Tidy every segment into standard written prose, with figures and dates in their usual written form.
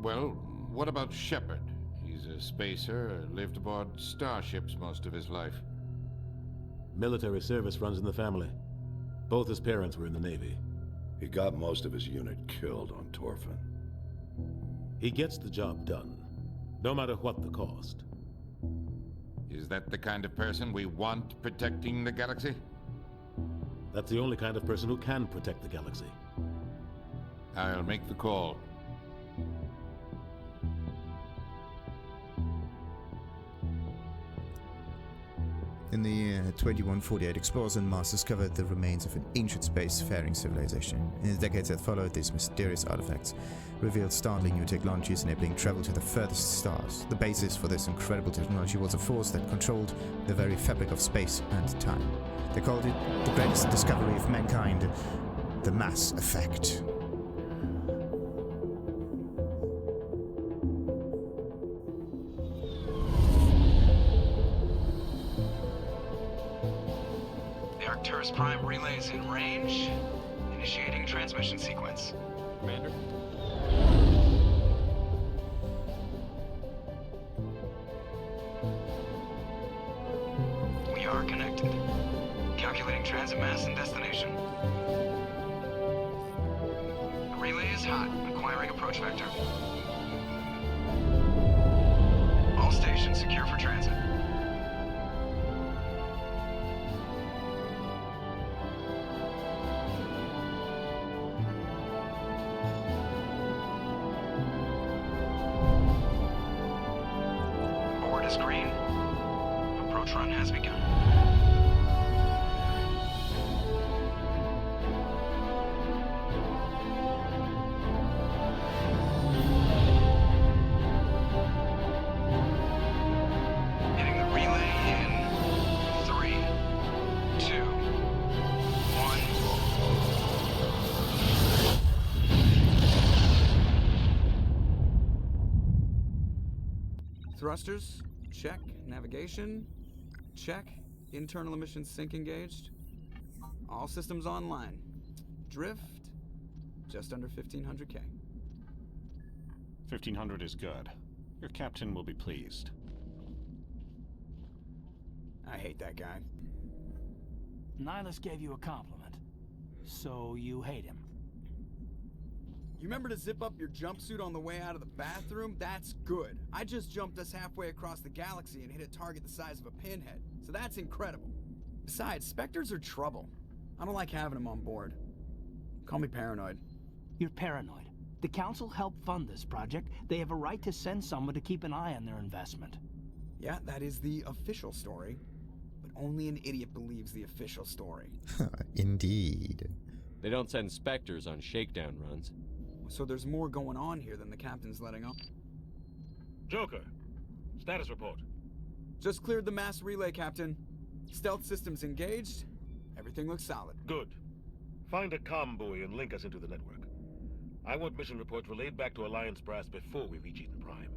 Well, what about Shepard? He's a spacer, lived aboard starships most of his life. Military service runs in the family. Both his parents were in the Navy. He got most of his unit killed on Torfin. He gets the job done, no matter what the cost. Is that the kind of person we want protecting the galaxy? That's the only kind of person who can protect the galaxy. I'll make the call. In the year 2148, explorers and Mars discovered the remains of an ancient space-faring civilization. In the decades that followed, these mysterious artifacts revealed startling new technologies enabling travel to the furthest stars. The basis for this incredible technology was a force that controlled the very fabric of space and time. They called it the greatest discovery of mankind, the mass effect. Arcturus Prime relays in range. Initiating transmission sequence. Commander? We are connected. Calculating transit mass and destination. The relay is hot. Acquiring approach vector. All stations secure for transit. Green. Approach run has begun. Hitting the relay in 3, 2, 1. Thrusters? Check. Navigation? Check. Internal emissions sync engaged. All systems online. Drift? Just under 1500K. 1500 is good. Your captain will be pleased. I hate that guy. Nihilus gave you a compliment. So you hate him. You remember to zip up your jumpsuit on the way out of the bathroom? That's good. I just jumped us halfway across the galaxy and hit a target the size of a pinhead. So that's incredible. Besides, Spectres are trouble. I don't like having them on board. Call me paranoid. You're paranoid. The Council helped fund this project. They have a right to send someone to keep an eye on their investment. Yeah, that is the official story. But only an idiot believes the official story. Indeed. They don't send Spectres on shakedown runs. So there's more going on here than the captain's letting on. Joker, status report. Just cleared the mass relay, Captain. Stealth systems engaged. Everything looks solid. Good. Find a comm buoy and link us into the network. I want mission reports relayed back to Alliance brass before we reach Eden Prime.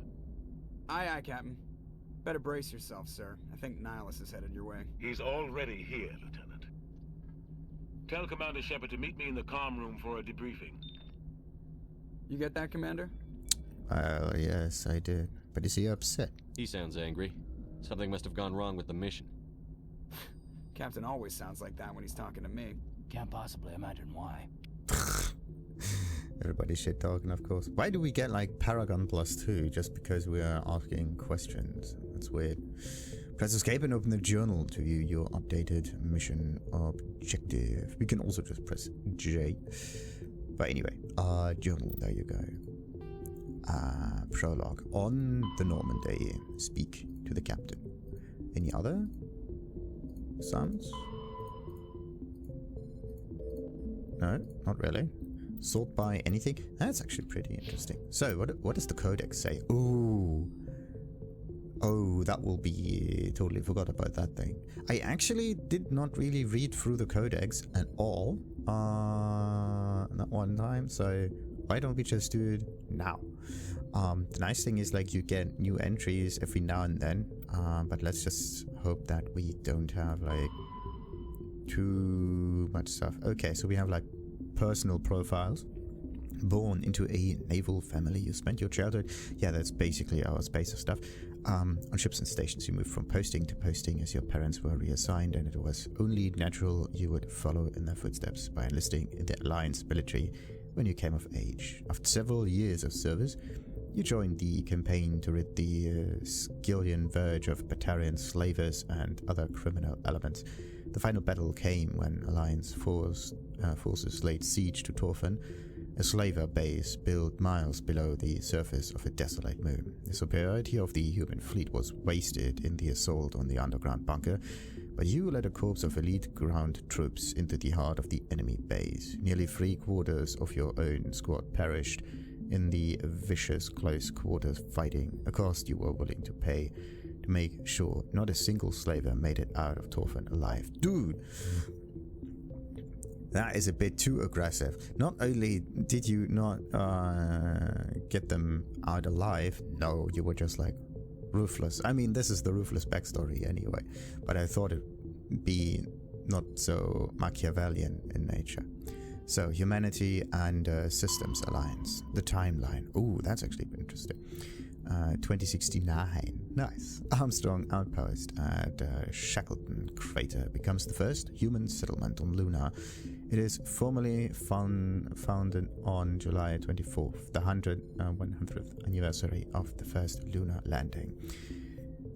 Aye, aye, Captain. Better brace yourself, sir. I think Nihilus is headed your way. He's already here, Lieutenant. Tell Commander Shepard to meet me in the comm room for a debriefing. You get that, Commander? Yes, I did. But is he upset? He sounds angry. Something must have gone wrong with the mission. Captain always sounds like that when he's talking to me. Can't possibly imagine why. Everybody's shit talking, of course. Why do we get like Paragon +2 just because we are asking questions? That's weird. Press escape and open the journal to view your updated mission objective. We can also just press J. But anyway, journal, there you go. Prologue. On the Normandy, speak to the captain. Any other sounds? No, not really. Sort by anything? That's actually pretty interesting. So, what does the Codex say? Ooh. Oh, that will be... totally forgot about that thing. I actually did not really read through the Codex at all. Not one time, so why don't we just do it now? The nice thing is like you get new entries every now and then, but let's just hope that we don't have like too much stuff. Okay, so we have like personal profiles, Born into a naval family, you spent your childhood, yeah, that's basically our space of stuff, on ships and stations. You moved from posting to posting as your parents were reassigned, and it was only natural you would follow in their footsteps by enlisting in the Alliance military when you came of age. After several years of service, you joined the campaign to rid the Skillian Verge of Batarian slavers and other criminal elements. The final battle came when Alliance forces laid siege to Torfan, a slaver base built miles below the surface of a desolate moon. The superiority of the human fleet was wasted in the assault on the underground bunker, but you led a corps of elite ground troops into the heart of the enemy base. Nearly 3/4 of your own squad perished in the vicious close quarters fighting, a cost you were willing to pay to make sure not a single slaver made it out of Torfan alive. Dude! That is a bit too aggressive. Not only did you not get them out alive, no, you were just like ruthless. I mean, this is the ruthless backstory anyway, but I thought it'd be not so Machiavellian in nature. So, Humanity and Systems Alliance. The timeline. Ooh, that's actually interesting. 2069. Nice. Armstrong Outpost at Shackleton Crater becomes the first human settlement on Luna. It is formally founded on July 24th, the 100th anniversary of the first lunar landing.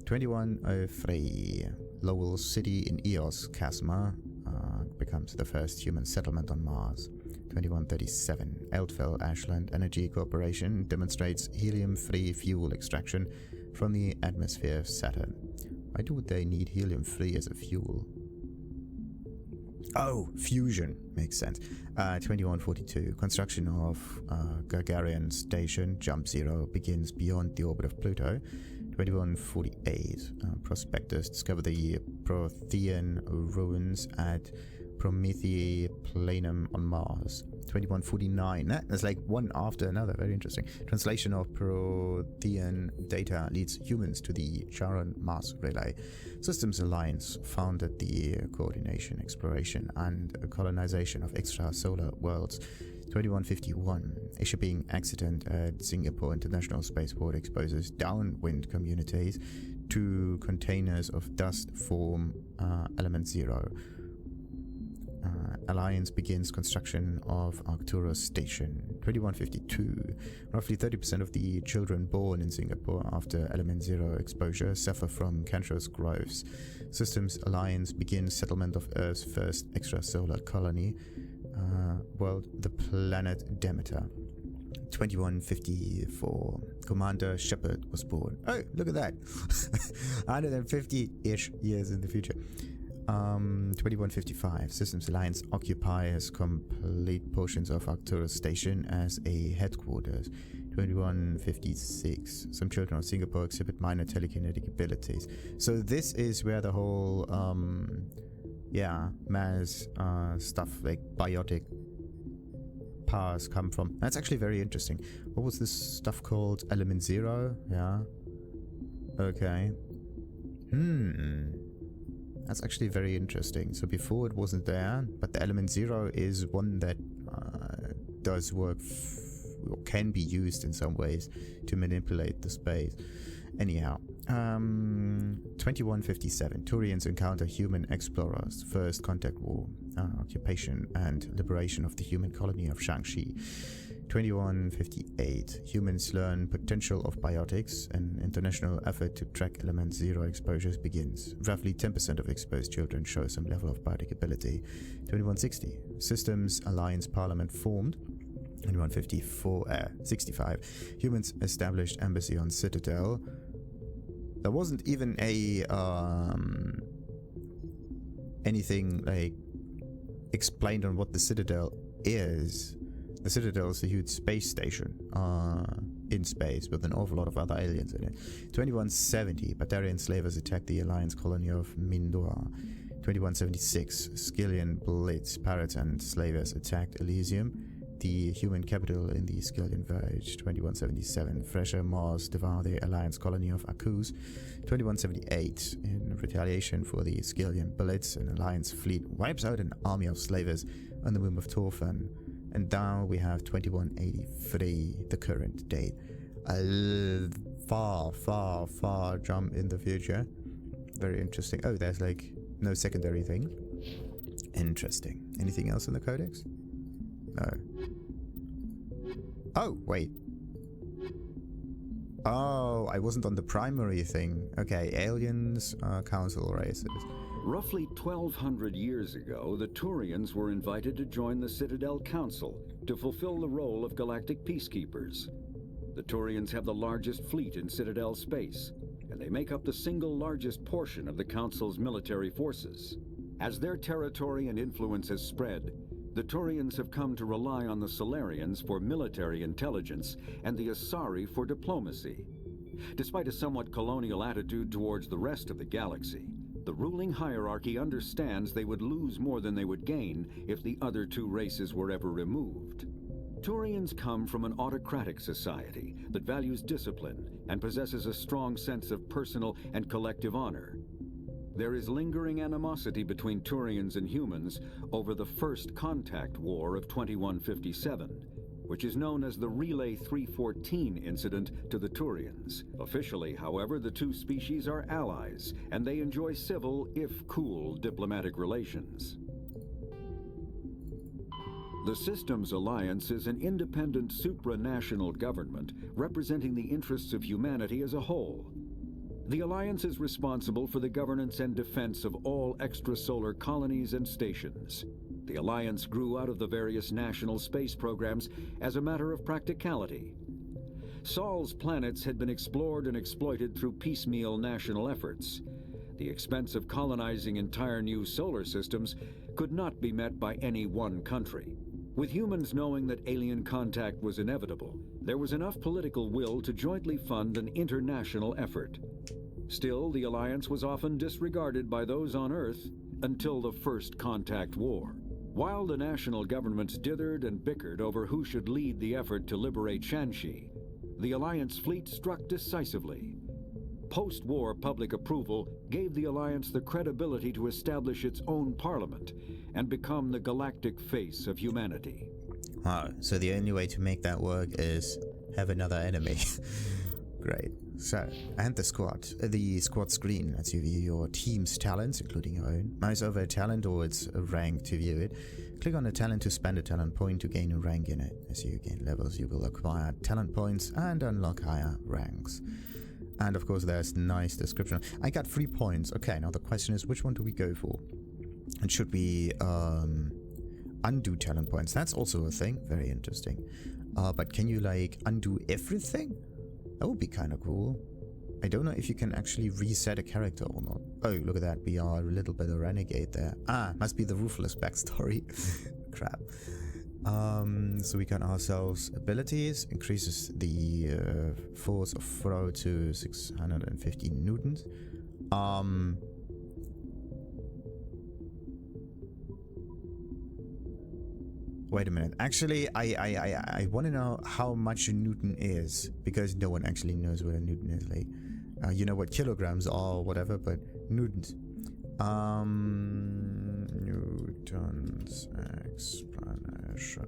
2103. Lowell City in Eos Chasma becomes the first human settlement on Mars. 2137. Eldfell Ashland Energy Corporation demonstrates helium-free fuel extraction from the atmosphere of Saturn. Why do they need helium-free as a fuel? Oh, fusion. Makes sense. 2142. Construction of Gagarin Station, Jump Zero, begins beyond the orbit of Pluto. 2148. Prospectors discover the Prothean ruins at Promethea Planum on Mars. 2149. That's like one after another. Very interesting. Translation of Prothean data leads humans to the Charon Mars Relay. Systems Alliance founded the coordination, exploration, and colonization of extrasolar worlds. 2151. A shipping accident at Singapore International Spaceport exposes downwind communities to containers of dust form element 0. Alliance begins construction of Arcturus Station. 2152. Roughly 30% of the children born in Singapore after Element 0 exposure suffer from cancerous growths. Systems Alliance begins settlement of Earth's first extrasolar colony, the planet Demeter. 2154. Commander Shepard was born. Oh, look at that. 150-ish years in the future. 2155. Systems Alliance occupies complete portions of Arcturus Station as a headquarters. 2156. Some children of Singapore exhibit minor telekinetic abilities. So this is where the whole mass stuff like biotic powers come from. That's actually very interesting. What was this stuff called? Element 0? Yeah. Okay. That's actually very interesting. So before it wasn't there, but the Element 0 is one that does work or can be used in some ways to manipulate the space. Anyhow, 2157. Turians encounter human explorers. First Contact War. Occupation and liberation of the human colony of Shang-Chi. 2158. Humans learn potential of biotics. An international effort to track Element 0 exposures begins. Roughly 10% of exposed children show some level of biotic ability. 2160. Systems Alliance Parliament formed. 65. Humans established embassy on Citadel. There wasn't even a anything like explained on what the Citadel is. The Citadel is a huge space station in space with an awful lot of other aliens in it. 2170. Batarian slavers attack the Alliance colony of Mindor. 2176. Skillian Blitz, pirates and slavers attacked Elysium, the human capital in the Skillian Verge. 2177. Fresher Mars devour the Alliance colony of Akus. 2178. In retaliation for the Skillian Blitz, an Alliance fleet wipes out an army of slavers on the moon of Torfan. and now we have 2183, the current date. A far jump in the future. Very interesting. Oh, there's like no secondary thing. Interesting. Anything else in the Codex? No. Oh, wait. Oh, I wasn't on the primary thing. Okay, aliens, council races. Roughly 1,200 years ago, the Turians were invited to join the Citadel Council to fulfill the role of galactic peacekeepers. The Turians have the largest fleet in Citadel space, and they make up the single largest portion of the Council's military forces. As their territory and influence has spread, the Turians have come to rely on the Solarians for military intelligence and the Asari for diplomacy. Despite a somewhat colonial attitude towards the rest of the galaxy, the ruling hierarchy understands they would lose more than they would gain if the other two races were ever removed. Turians come from an autocratic society that values discipline and possesses a strong sense of personal and collective honor. There is lingering animosity between Turians and humans over the First Contact War of 2157, which is known as the Relay 314 incident to the Turians. Officially, however, the two species are allies, and they enjoy civil, if cool, diplomatic relations. The Systems Alliance is an independent supranational government representing the interests of humanity as a whole. The Alliance is responsible for the governance and defense of all extrasolar colonies and stations. The Alliance grew out of the various national space programs as a matter of practicality. Sol's planets had been explored and exploited through piecemeal national efforts. The expense of colonizing entire new solar systems could not be met by any one country. With humans knowing that alien contact was inevitable, there was enough political will to jointly fund an international effort. Still, the Alliance was often disregarded by those on Earth until the First Contact War. While the national governments dithered and bickered over who should lead the effort to liberate Shanxi, the Alliance fleet struck decisively. Post-war public approval gave the Alliance the credibility to establish its own parliament and become the galactic face of humanity. Wow, so the only way to make that work is have another enemy. Great. So, and the squad screen lets you view your team's talents, including your own. Mouse over a talent or its rank to view it. Click on a talent to spend a talent point to gain a rank in it. As you gain levels, you will acquire talent points and unlock higher ranks. And of course, there's nice description. I got 3 points. Okay, now the question is, which one do we go for? And should we undo talent points? That's also a thing. Very interesting. But can you like undo everything? That would be kind of cool. I don't know if you can actually reset a character or not. Oh, look at that. We are a little bit of a renegade there. Ah, must be the Ruthless backstory. Crap. So we got ourselves abilities. Increases the force of throw to 650 newtons. Wait a minute. Actually, I want to know how much a newton is, because no one actually knows what a newton is. Like, you know what kilograms are or whatever, but newtons. Newtons explanation.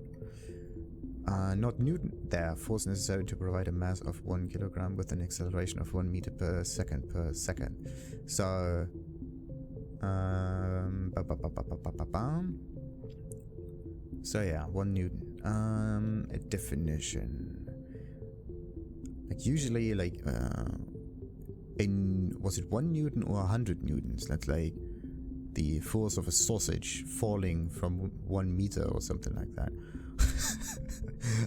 Not newton. There, force necessary to provide a mass of 1 kilogram with an acceleration of 1 meter per second So, so yeah, 1 newton. A definition. Like usually, like was it 1 newton or 100 newtons? That's like the force of a sausage falling from 1 meter or something like that.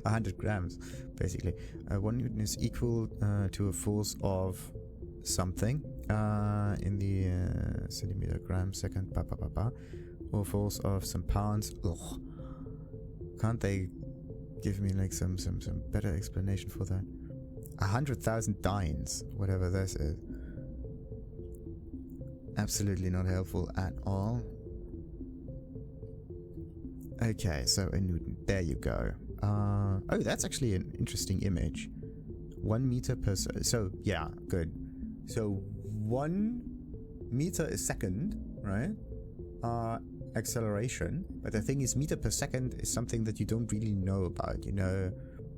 100 grams, basically. 1 newton is equal to a force of something in the centimeter, gram, second, or force of some pounds. Ugh. Can't they give me like some better explanation for that? 100,000 dynes, whatever this is. Absolutely not helpful at all. Okay, so a newton. There you go. Oh, that's actually an interesting image. 1 meter per so yeah, good. So 1 meter a second, right? acceleration, but the thing is, meter per second is something that you don't really know about, you know,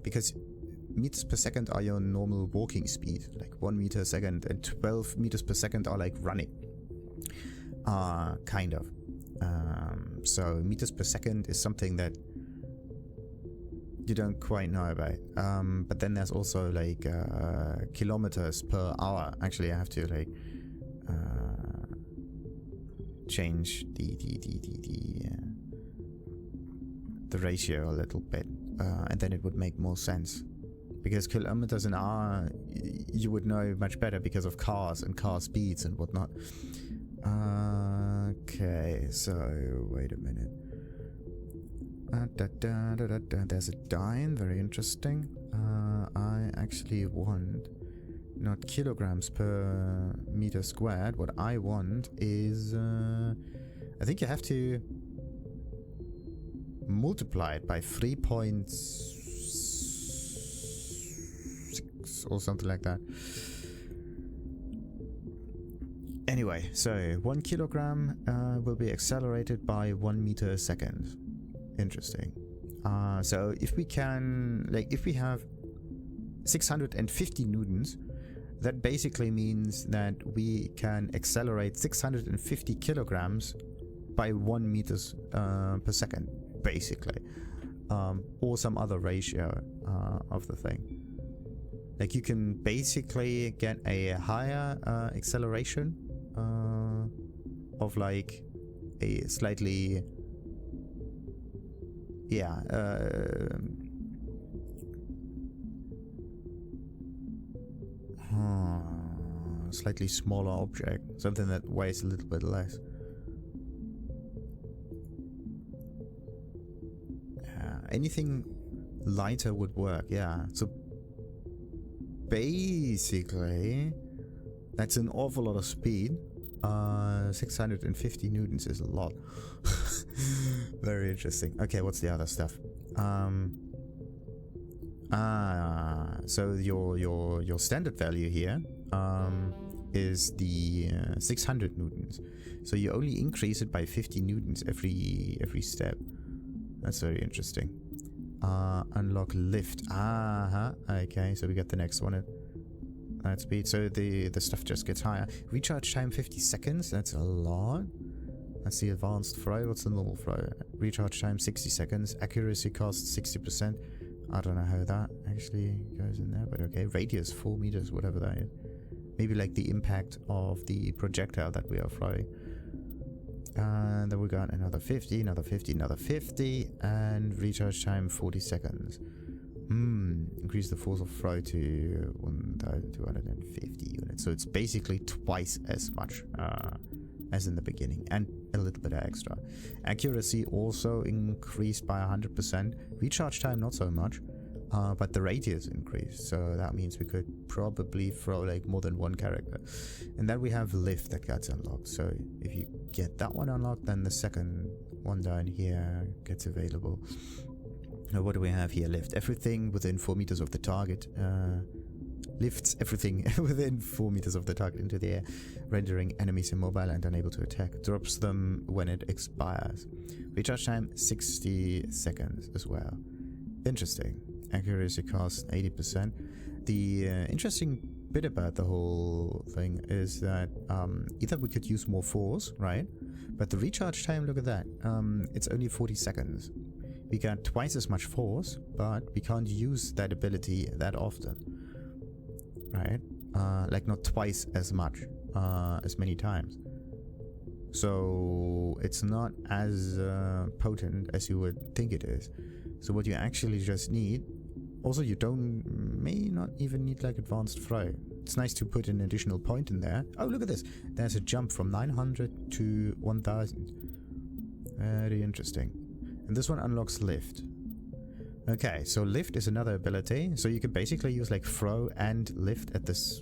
because meters per second are your normal walking speed, like 1 meter a second, and 12 meters per second are like running. Kind of. So meters per second is something that you don't quite know about. But then there's also like kilometers per hour. Actually, I have to like change the ratio a little bit, and then it would make more sense. Because kilometers an hour, you would know much better because of cars and car speeds and whatnot. Okay, so wait a minute. There's a dime, very interesting. I actually want not kilograms per meter squared. What I want is, I think you have to multiply it by 3.6 or something like that. Anyway, so 1 kilogram will be accelerated by 1 meter a second. Interesting. So if we can, like, if we have 650 newtons, that basically means that we can accelerate 650 kilograms by 1 meters per second, basically, or some other ratio of the thing. Like, you can basically get a higher acceleration of like a slightly, yeah, slightly smaller object, something that weighs a little bit less. Anything lighter would work, yeah. So basically, that's an awful lot of speed. 650 newtons is a lot. Very interesting. Okay, what's the other stuff? So your standard value here is the 600 newtons. So you only increase it by 50 newtons every step. That's very interesting. Unlock lift. Okay, so we got the next one at that speed. So the stuff just gets higher. Recharge time 50 seconds. That's a lot. That's the advanced throw. What's the normal throw? Recharge time 60 seconds. Accuracy cost 60%. I don't know how that actually goes in there, but okay. Radius 4 meters, whatever that is. Maybe like the impact of the projectile that we are throwing. And then we got another 50, another 50, another 50, and recharge time 40 seconds. Increase the force of throw to 1,250 units. So it's basically twice as much as in the beginning, and a little bit extra. Accuracy also increased by 100%. Recharge time not so much, but the radius increased. So that means we could probably throw like more than one character. And then we have lift that gets unlocked. So if you get that one unlocked, then the second one down here gets available. Now what do we have here? Lift everything within 4 meters of the target. Lifts everything within 4 meters of the target into the air, rendering enemies immobile and unable to attack. Drops them when it expires. Recharge time 60 seconds as well. Interesting. Accuracy cost 80%. The interesting bit about the whole thing is that either we could use more force, right? But the recharge time, look at that. It's only 40 seconds. We got twice as much force, but we can't use that ability that often. Right? Like not twice as much, as many times. So it's not as potent as you would think it is. So what you actually just need, also you may not even need like advanced throw. It's nice to put an additional point in there. Oh, look at this. There's a jump from 900 to 1000. Very interesting. And this one unlocks lift. Okay, so lift is another ability. So you can basically use like throw and lift at this,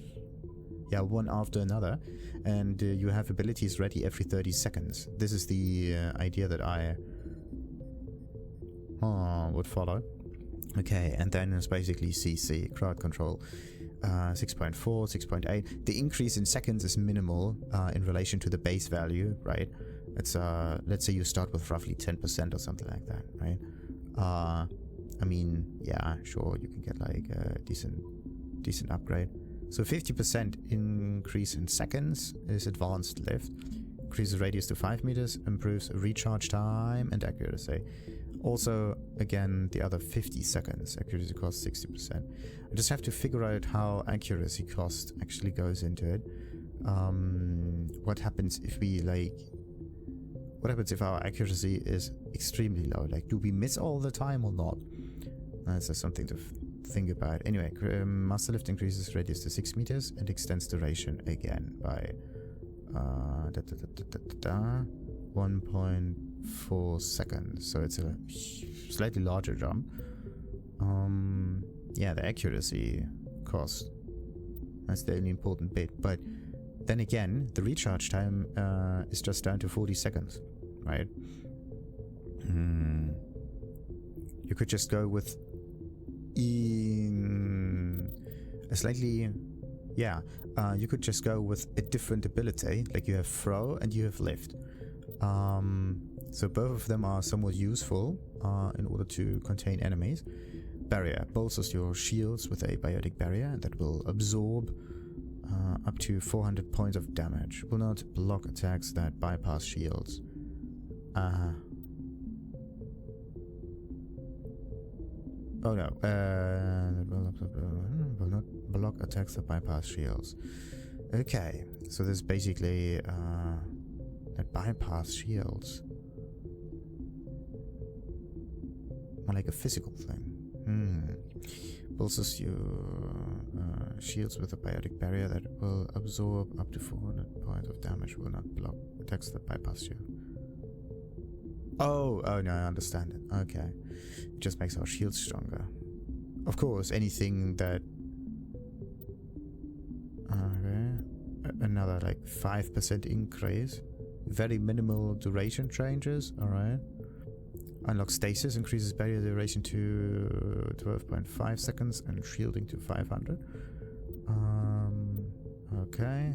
yeah, one after another. And you have abilities ready every 30 seconds. This is the idea that I would follow. Okay, and then it's basically CC, crowd control. 6.4, 6.8. The increase in seconds is minimal in relation to the base value, right? let's say you start with roughly 10% or something like that, right? I mean, yeah, sure, you can get like a decent upgrade. So 50% increase in seconds is advanced lift. Increases radius to 5 meters, improves recharge time and accuracy. Also, again, the other 50 seconds. Accuracy cost 60%. I just have to figure out how accuracy cost actually goes into it. What happens if we what happens if our accuracy is extremely low? Like, do we miss all the time or not? That's just something to think about. Anyway, Master Lift increases radius to 6 meters and extends duration again by 1.4 seconds. So it's a slightly larger jump. Yeah, the accuracy cost. That's the only important bit. But then again, the recharge time is just down to 40 seconds, right? You could just go with a slightly... Yeah, you could just go with a different ability. Like you have throw and you have lift. So both of them are somewhat useful in order to contain enemies. Barrier bolsters your shields with a biotic barrier that will absorb up to 400 points of damage. Will not block attacks that bypass shields. Oh no. Will not block attacks that bypass shields. Okay, so this is basically that bypass shields. More like a physical thing. Bolsters your shields with a biotic barrier that will absorb up to 400 points of damage. Will not block attacks that bypass you. Oh no, I understand it. Okay. It just makes our shields stronger. Of course, anything that... Okay. Another like 5% increase. Very minimal duration changes. Alright. Unlock stasis, increases barrier duration to 12.5 seconds and shielding to 500. Okay.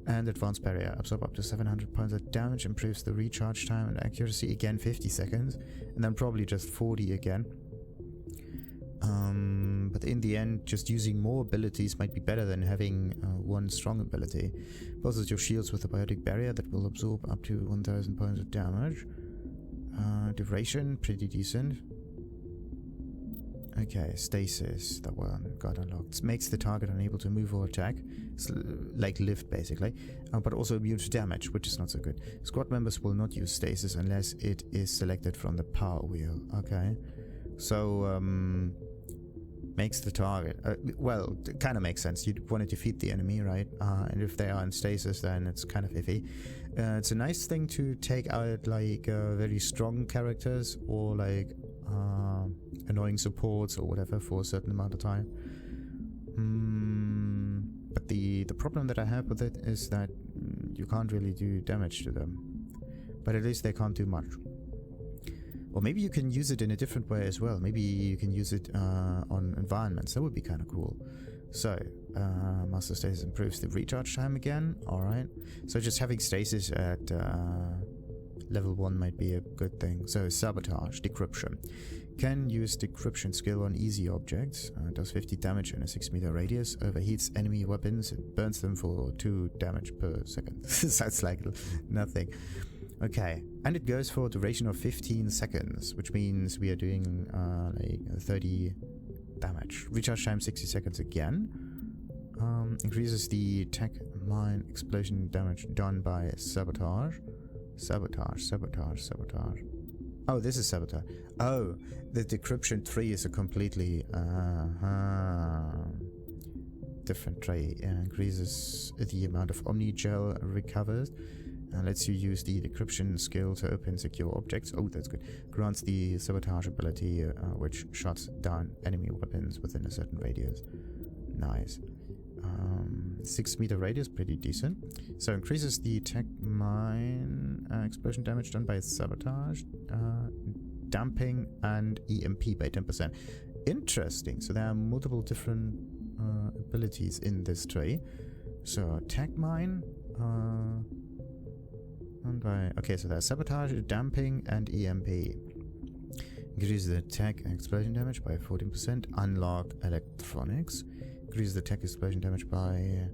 And advanced barrier, absorb up to 700 points of damage, improves the recharge time and accuracy, again 50 seconds, and then probably just 40 again. But in the end, just using more abilities might be better than having one strong ability. Bolsters your shields with a biotic barrier that will absorb up to 1000 points of damage. Duration, pretty decent. Okay, stasis, that one got unlocked. Makes the target unable to move or attack. It's like lift, basically. But also immune to damage, which is not so good. Squad members will not use stasis unless it is selected from the power wheel. Okay. So, makes the target... well, it kind of makes sense. You want to defeat the enemy, right? And if they are in stasis, then it's kind of iffy. It's a nice thing to take out, like, very strong characters or, like, annoying supports or whatever for a certain amount of time. But the problem that I have with it is that you can't really do damage to them. But at least they can't do much. Or maybe you can use it in a different way as well. Maybe you can use it on environments. That would be kind of cool. So, Master Stasis improves the recharge time again. Alright. So just having stasis at level 1 might be a good thing. So, Sabotage, Decryption. Can use Decryption skill on easy objects. Does 50 damage in a 6 meter radius. Overheats enemy weapons and burns them for 2 damage per second. Sounds like nothing. Okay, and it goes for a duration of 15 seconds, which means we are doing like 30 damage. Recharge time 60 seconds again. Increases the tech mine explosion damage done by sabotage. Sabotage. Oh, this is sabotage. Oh, the decryption tree is a completely different tree. Increases the amount of Omni Gel recovered. Lets you use the decryption skill to open secure objects. Oh, that's good. Grants the sabotage ability, which shuts down enemy weapons within a certain radius. Nice. 6 meter radius, pretty decent. So increases the tech mine explosion damage done by sabotage, damping, and EMP by 10%. Interesting. So there are multiple different abilities in this tree. So tech mine. And by, okay, so there's sabotage, damping, and EMP. Increase the attack and explosion damage by 14%. Unlock electronics. Increase the attack explosion damage by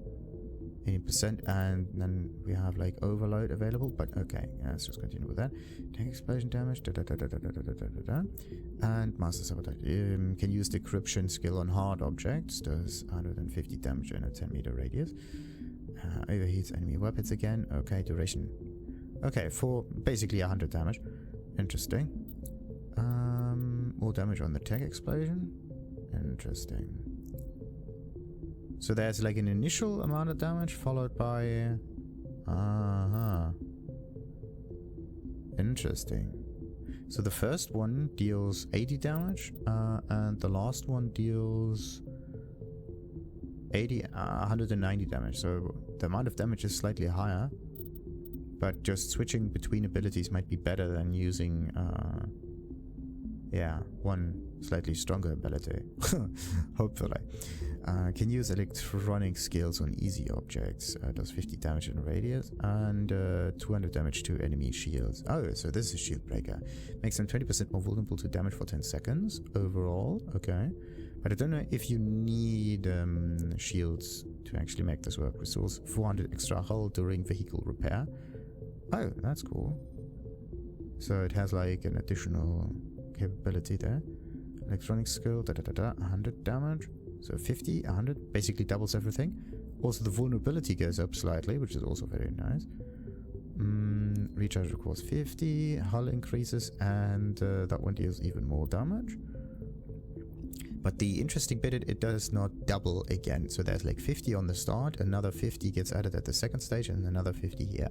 80%, and then we have like overload available, but okay, let's just continue with that. Attack explosion damage, and master sabotage. Can use decryption skill on hard objects, does 150 damage in a 10-meter radius. Overheats enemy weapons again. Okay, duration. Okay, for basically 100 damage. Interesting. More damage on the tech explosion. Interesting. So there's like an initial amount of damage followed by... Interesting. So the first one deals 80 damage, and the last one deals 190 damage. So the amount of damage is slightly higher, but just switching between abilities might be better than using, one slightly stronger ability. Hopefully. Can use electronic skills on easy objects. Does 50 damage in radius and 200 damage to enemy shields. Oh, so this is a shield breaker. Makes them 20% more vulnerable to damage for 10 seconds overall. Okay. But I don't know if you need shields to actually make this work. Restores 400 extra hull during vehicle repair. Oh, that's cool. So it has like an additional capability there. Electronic skill, 100 damage. So 50, 100, basically doubles everything. Also the vulnerability goes up slightly, which is also very nice. Recharge requires 50, hull increases, and that one deals even more damage. But the interesting bit, it does not double again. So there's like 50 on the start, another 50 gets added at the second stage, and another 50 here.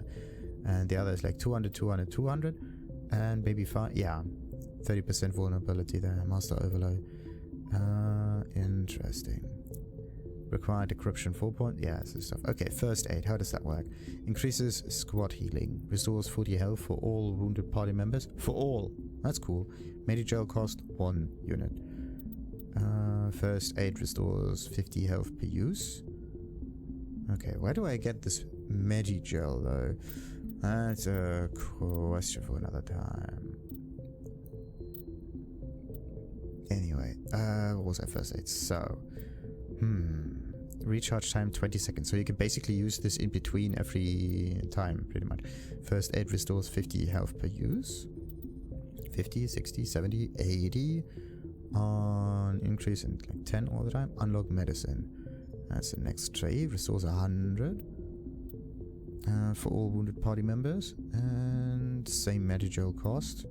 And the other is like 200, 200, 200, and maybe 5, 30% vulnerability there, master overload. Interesting. Required decryption 4 point. Yeah, so stuff. Okay, first aid. How does that work? Increases squad healing. Restores 40 health for all wounded party members. For all. That's cool. Medigel cost 1 unit. First aid restores 50 health per use. Okay, where do I get this Medigel though? That's a question for another time. Anyway, what was that first aid? So, recharge time 20 seconds. So you can basically use this in between every time, pretty much. First aid restores 50 health per use. 50, 60, 70, 80. On increase in like 10 all the time. Unlock medicine. That's the next trade. Restores 100. For all wounded party members. And same Medigel cost.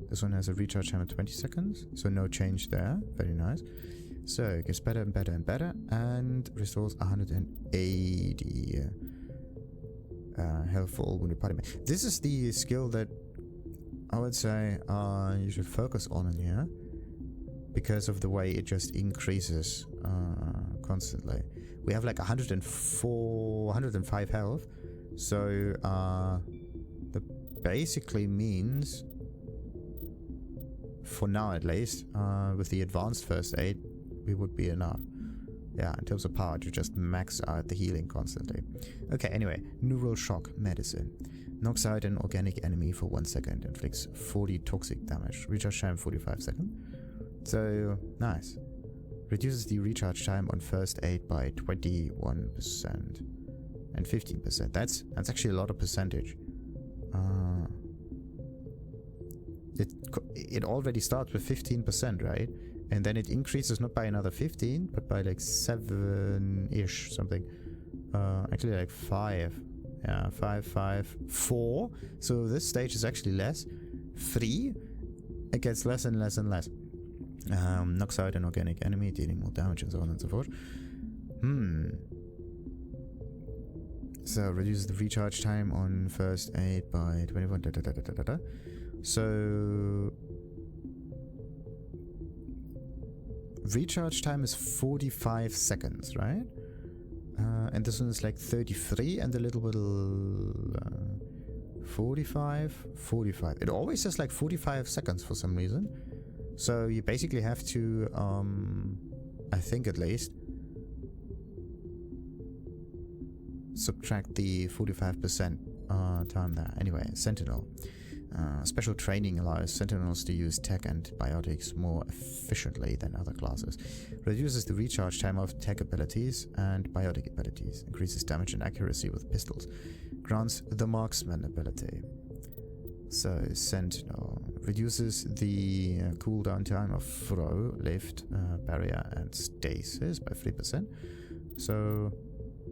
This one has a recharge time of 20 seconds, so no change there. Very nice. So it gets better and better and better, and restores 180 health for all wounded party members. This is the skill that I would say you should focus on in here, because of the way it just increases constantly. We have like 105 health, so that basically means, for now at least, with the advanced first aid, we would be enough. Yeah, in terms of power, to just max out the healing constantly. Okay, anyway, neural shock medicine. Knocks out an organic enemy for 1 second, inflicts 40 toxic damage. Recharge time 45 seconds. So, nice. Reduces the recharge time on first aid by 21% and 15%. That's actually a lot of percentage. It already starts with 15%, right? And then it increases not by another 15, but by like 7-ish something. Actually like 5. Yeah, 5, 5, 4. So this stage is actually less. 3, it gets less and less and less. Knocks out an organic enemy, dealing more damage and so on and so forth. So reduces the recharge time on first aid by 21. So recharge time is 45 seconds, right? And this one is like 33 and a little bit 45. It always says like 45 seconds for some reason. So you basically have to, I think at least, subtract the 45% time there. Anyway, Sentinel. Special training allows Sentinels to use tech and biotics more efficiently than other classes. Reduces the recharge time of tech abilities and biotic abilities. Increases damage and accuracy with pistols. Grants the marksman ability. So, Sentinel. Reduces the cooldown time of throw, lift, barrier and stasis by 3%. So,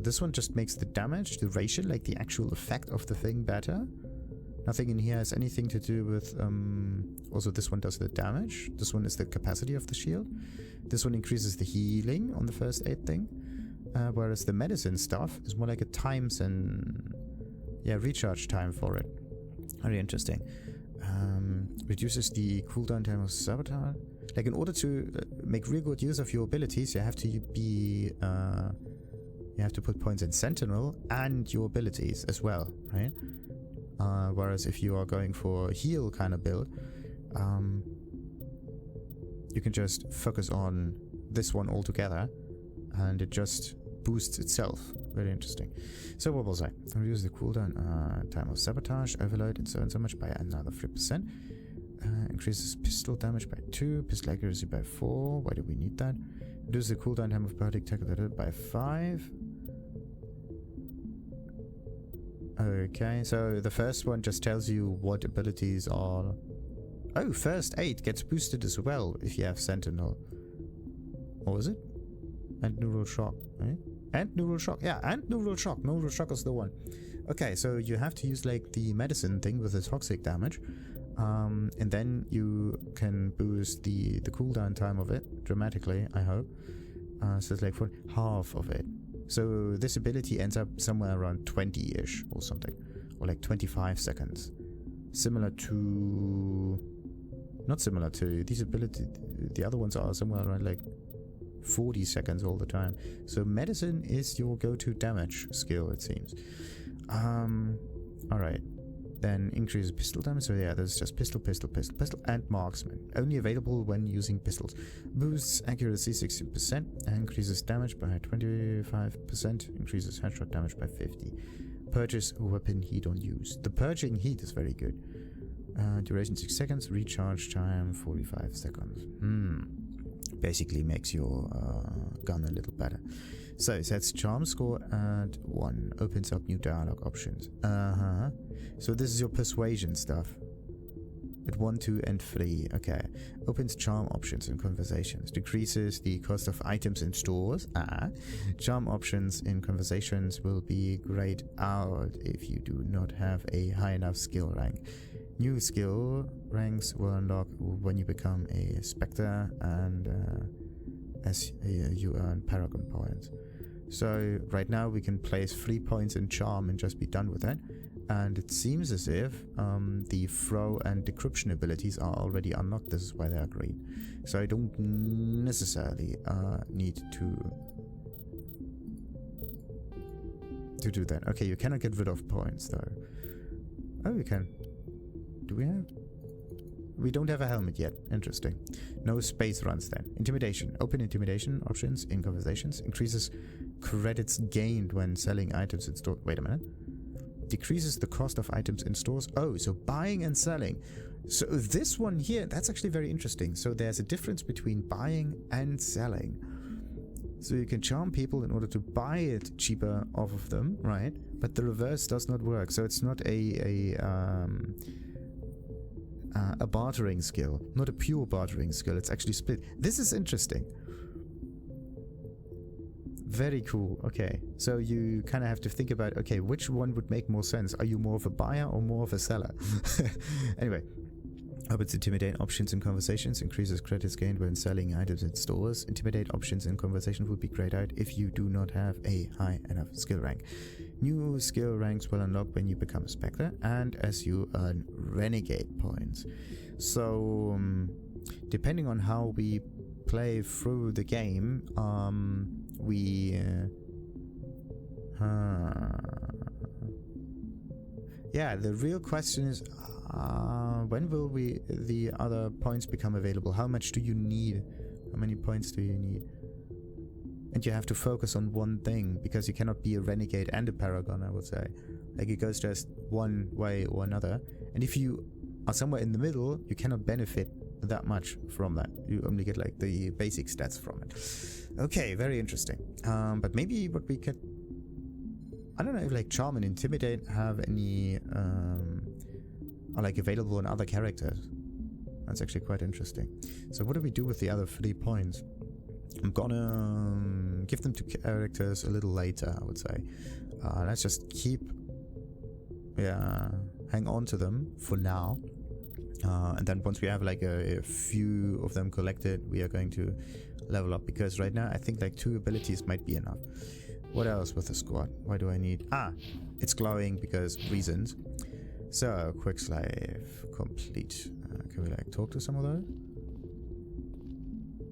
this one just makes the damage, duration, like the actual effect of the thing better. Nothing in here has anything to do with... also, this one does the damage. This one is the capacity of the shield. This one increases the healing on the first aid thing. Whereas the medicine stuff is more like a times and... yeah, recharge time for it. Very interesting. Reduces the cooldown time of sabotage. Like, in order to make real good use of your abilities, you have to be... you have to put points in Sentinel and your abilities as well, right? Whereas if you are going for a heal kind of build, you can just focus on this one altogether and it just boosts itself. Very interesting. So what was I? Reduce the cooldown time of sabotage, overload, and so much by another 3%. Increases pistol damage by 2, pistol accuracy by 4. Why do we need that? Reduce the cooldown time of biotic tech by 5. Okay, so the first one just tells you what abilities are... Oh, first aid gets boosted as well if you have Sentinel. Or is it? And neural shock, right? And neural shock, yeah, and neural shock. Neural shock is the one. Okay, so you have to use like the medicine thing with the toxic damage. And then you can boost the cooldown time of it dramatically, I hope. So it's like for half of it. So this ability ends up somewhere around 20-ish or something. Or like 25 seconds. Similar to... Not similar to these abilities. The other ones are somewhere around like 40 seconds all the time. So medicine is your go-to damage skill, it seems. Alright. Then increases pistol damage. So yeah, there's just pistol, and marksman. Only available when using pistols. Boosts accuracy 16%. Increases damage by 25%. Increases headshot damage by 50. Purges weapon heat on use. The purging heat is very good. Duration 6 seconds. Recharge time 45 seconds. Basically makes your gun a little better. So it sets charm score at 1. Opens up new dialogue options. So this is your persuasion stuff. At 1, 2, and 3. Okay. Opens charm options and conversations. Decreases the cost of items in stores. Charm options in conversations will be grayed out if you do not have a high enough skill rank. New skill ranks will unlock when you become a Spectre and as you earn Paragon points. So right now we can place 3 points in Charm and just be done with it. And it seems as if the throw and decryption abilities are already unlocked. This is why they are green. So I don't necessarily need to do that. Okay, you cannot get rid of points though. Oh, you can. Do we have? We don't have a helmet yet. Interesting. No space runs then. Intimidation. Open intimidation options in conversations. Increases credits gained when selling items in store. Wait a minute. Decreases the cost of items in stores. Oh, so buying and selling. So this one here, that's actually very interesting. So there's a difference between buying and selling. So you can charm people in order to buy it cheaper off of them, right? But the reverse does not work. So it's not a bartering skill, not a pure bartering skill. It's actually split. This is interesting. Very cool. Okay, so you kind of have to think about, okay, which one would make more sense? Are you more of a buyer or more of a seller? Anyway, opens intimidate options in conversations, increases credits gained when selling items in stores. Intimidate options in conversation will be grayed out if you do not have a high enough skill rank. New skill ranks will unlock when you become a Spectre and as you earn renegade points. So depending on how we play through the game, yeah, the real question is when will the other points become available? How much do you need? How many points do you need? And you have to focus on one thing, because you cannot be a renegade and a paragon, I would say. Like it goes just one way or another. And if you are somewhere in the middle, you cannot benefit that much from that. You only get like the basic stats from it. Okay, very interesting. But maybe what we could, I don't know if like Charm and Intimidate have any are like available in other characters. That's actually quite interesting. So what do we do with the other 3 points? I'm gonna give them to characters a little later, I would say. Let's just keep, hang on to them for now. And then once we have like a few of them collected, we are going to level up. Because right now, I think like 2 abilities might be enough. What else with the squad? Why do I need... it's glowing because reasons. So, quick slave complete. Can we like talk to some of those?